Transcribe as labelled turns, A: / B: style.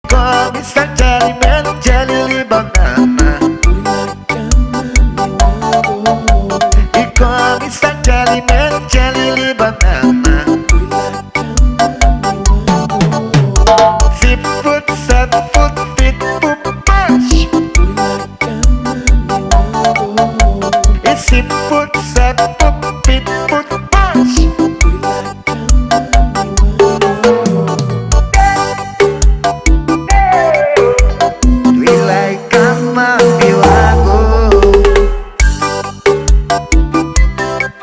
A: come sta jelly, melon jelly, li banana. E come sta jelly, melon jelly, li banana. 6 foot, 7 foot, fit poop push. It's 6 foot, 7 foot.